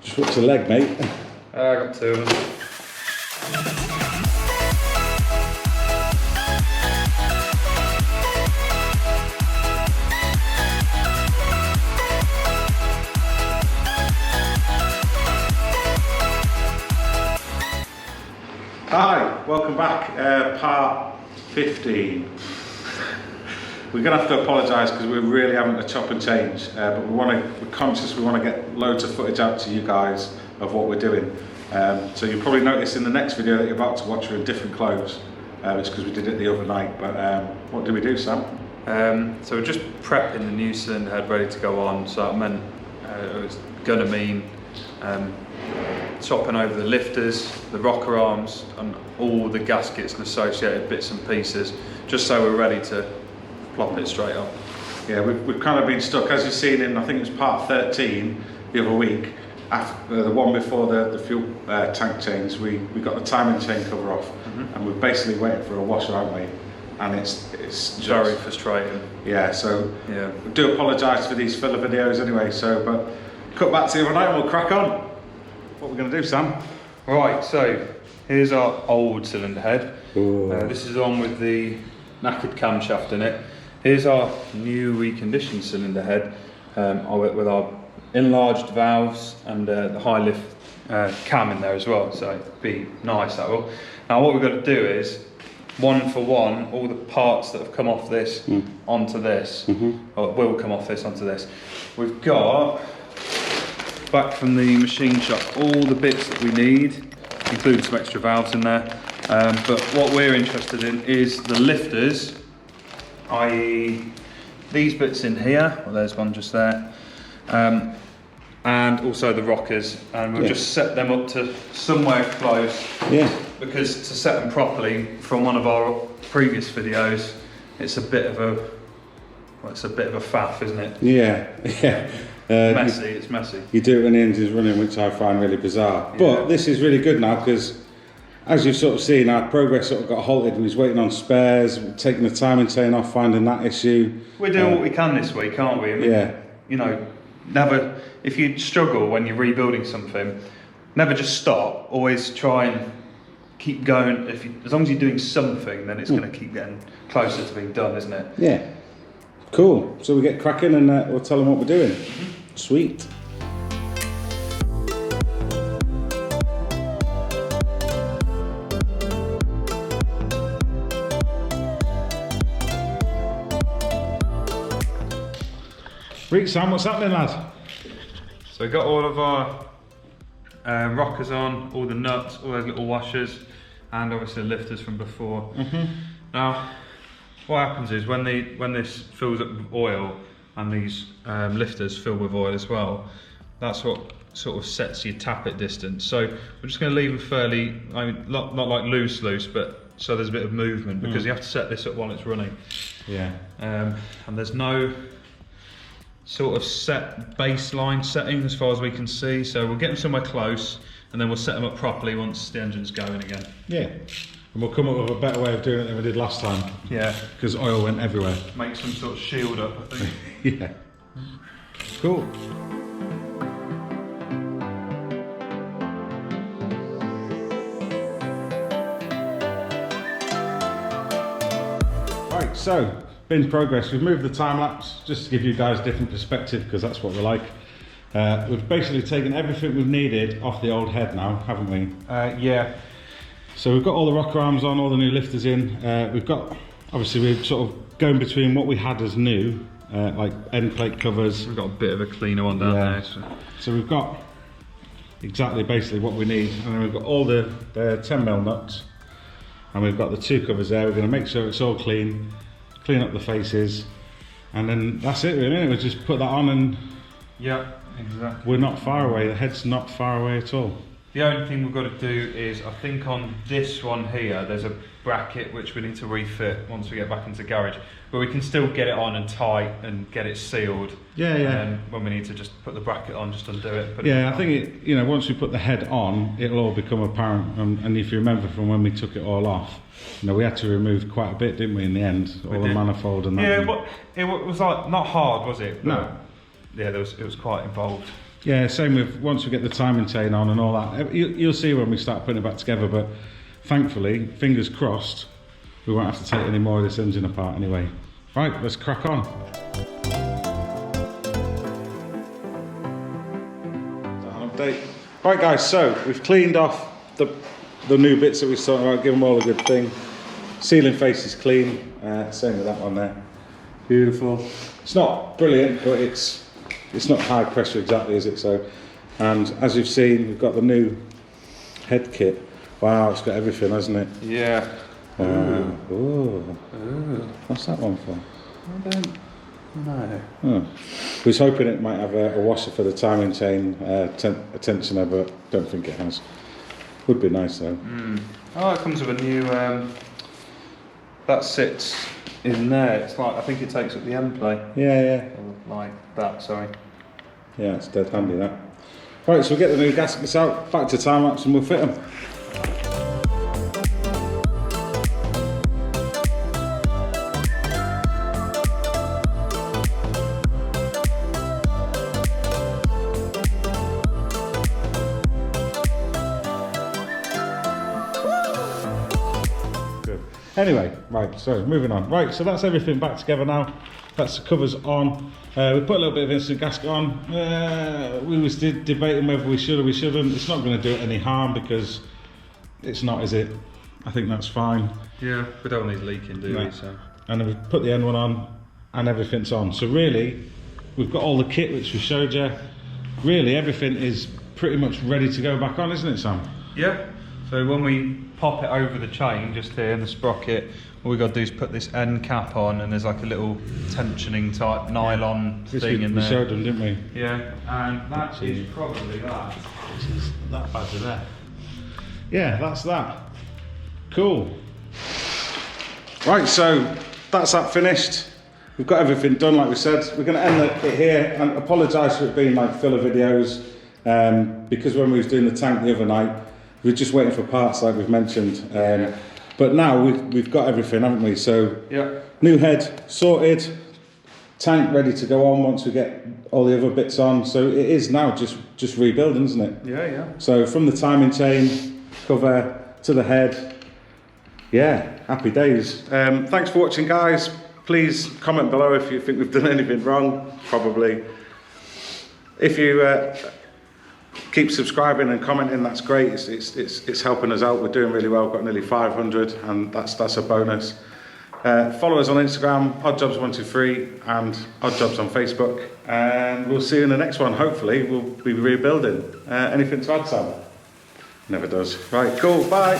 Just what's a leg, mate? I got 2 of them. Hi, welcome back. Part 15. We're going to have to apologise because we're really having to chop and change, but we're conscious we want to get loads of footage out to you guys of what we're doing. So you'll probably notice in the next video that you're about to watch we're in different clothes. It's because we did it the other night, but what did we do, Sam? So we're just prepping the new cylinder head ready to go on, so that meant it was going to mean chopping over the lifters, the rocker arms and all the gaskets and associated bits and pieces, just so we're ready to plop it straight on. Yeah, we've kind of been stuck, as you've seen in, I think it was part 13 the other week, after the one before the fuel tank change, we got the timing chain cover off, and we're basically waiting for a washer, aren't we? And it's just very frustrating. Yeah, so yeah, we do apologise for these filler videos anyway, so but cut back to the other night and we'll crack on. What we're going to do, Sam? Right, so here's our old cylinder head. This is the one with the knackered camshaft in it. Here's our new reconditioned cylinder head with our enlarged valves and the high lift cam in there as well, so it'd be nice, that will. Now what we've got to do is, one for one, all the parts that have come off this onto this, or will come off this onto this. We've got, back from the machine shop, all the bits that we need, including some extra valves in there. But what we're interested in is the lifters, i.e. these bits in here, well there's one just there, and also the rockers, and we'll just set them up to somewhere close, because to set them properly, from one of our previous videos, it's a bit of a faff, isn't it? Yeah. Messy, it's messy. You do it when the engine's running, which I find really bizarre. But this is really good now, because as you've sort of seen, our progress sort of got halted. We was waiting on spares, taking the timing chain off, finding that issue. We're doing what we can this week, aren't we? I mean, you know, never, if you struggle when you're rebuilding something, never just stop. Always try and keep going. As long as you're doing something, then it's going to keep getting closer to being done, isn't it? Yeah. Cool. So we get cracking and we'll tell them what we're doing. Sweet. Right, Sam, what's happening, lad? So we got all of our rockers on, all the nuts, all those little washers, and obviously the lifters from before. Now, what happens is when this fills up with oil, and these lifters fill with oil as well, that's what sort of sets your tappet distance. So we're just going to leave them fairly, I mean, not like loose, but so there's a bit of movement, because you have to set this up while it's running. Yeah. And there's no sort of set baseline setting as far as we can see, so we'll get them somewhere close and then we'll set them up properly once the engine's going again. Yeah, and we'll come up with a better way of doing it than we did last time. Yeah, because oil went everywhere. Make some sort of shield up, I think. Yeah, cool. Right, so in progress. We've moved the time lapse just to give you guys a different perspective, because that's what we like. We've basically taken everything we've needed off the old head now, haven't we? Yeah. So we've got all the rocker arms on, all the new lifters in. We've got, obviously we're sort of going between what we had as new, like end plate covers. We've got a bit of a cleaner one down there. So we've got exactly basically what we need, and then we've got all the 10mm nuts, and we've got the 2 covers there. We're going to make sure it's all clean up the faces, and then that's it really. We just put that on and yeah, exactly. We're not far away, the head's not far away at all. The only thing we've got to do is, I think on this one here, there's a bracket which we need to refit once we get back into the garage, but we can still get it on and tight and get it sealed. Yeah. And then when we need to just put the bracket on, just undo it. I think it, you know, once we put the head on, it'll all become apparent. And if you remember from when we took it all off, you know, we had to remove quite a bit, didn't we, in the end? All the manifold and that. Yeah, but it was like not hard, was it? No. Yeah, it was quite involved. Yeah, same with once we get the timing chain on and all that. You'll see when we start putting it back together, but thankfully, fingers crossed, we won't have to take any more of this engine apart anyway. Right, let's crack on. Update. Right guys, so we've cleaned off the new bits that we sorted out, give them all a good thing. Ceiling face is clean, same with that one there. Beautiful. It's not brilliant, but it's not high pressure exactly, is it? So, and as you've seen, we've got the new head kit. Wow, it's got everything, hasn't it? Yeah. Ooh. What's that one for? I don't know. Oh. We was hoping it might have a washer for the timing chain tensioner, but don't think it has. Would be nice though. Oh, it comes with a new. That sits in there. It's like, I think it takes up the end plate. Yeah. Or like that. Sorry. Yeah, it's dead handy that. Right, so we'll get the new gaskets out, back to time lapse, and we'll fit them. Anyway, right, so moving on. Right, so that's everything back together now. That's the covers on. We put a little bit of instant gasket on. We was debating whether we should or we shouldn't. It's not going to do it any harm because it's not, is it? I think that's fine. Yeah, we don't want these leaking, do we? So. And then we put the end one on and everything's on. So really, we've got all the kit which we showed you. Really, everything is pretty much ready to go back on, isn't it, Sam? Yeah. So when we pop it over the chain, just here in the sprocket, all we got to do is put this end cap on, and there's like a little tensioning type nylon thing in there. We showed them, didn't we? Yeah, and that is probably that. Which is that badger there. Yeah, that's that. Cool. Right, so that's that finished. We've got everything done, like we said. We're going to end it here, and apologise for it being like filler videos, because when we was doing the tank the other night, we were just waiting for parts, like we've mentioned. But now we've got everything, haven't we? So yeah. New head sorted, tank ready to go on once we get all the other bits on. So it is now just rebuilding, isn't it? Yeah. So from the timing chain, cover to the head, yeah, happy days. Thanks for watching, guys. Please comment below if you think we've done anything wrong. Probably. If you keep subscribing and commenting, that's great. It's helping us out. We're doing really well. We've got nearly 500, and that's a bonus. Follow us on Instagram, oddjobs123, and oddjobs on Facebook, and we'll see you in the next one. Hopefully we'll be rebuilding. Anything to add, Sam? Never does. Right, cool, bye.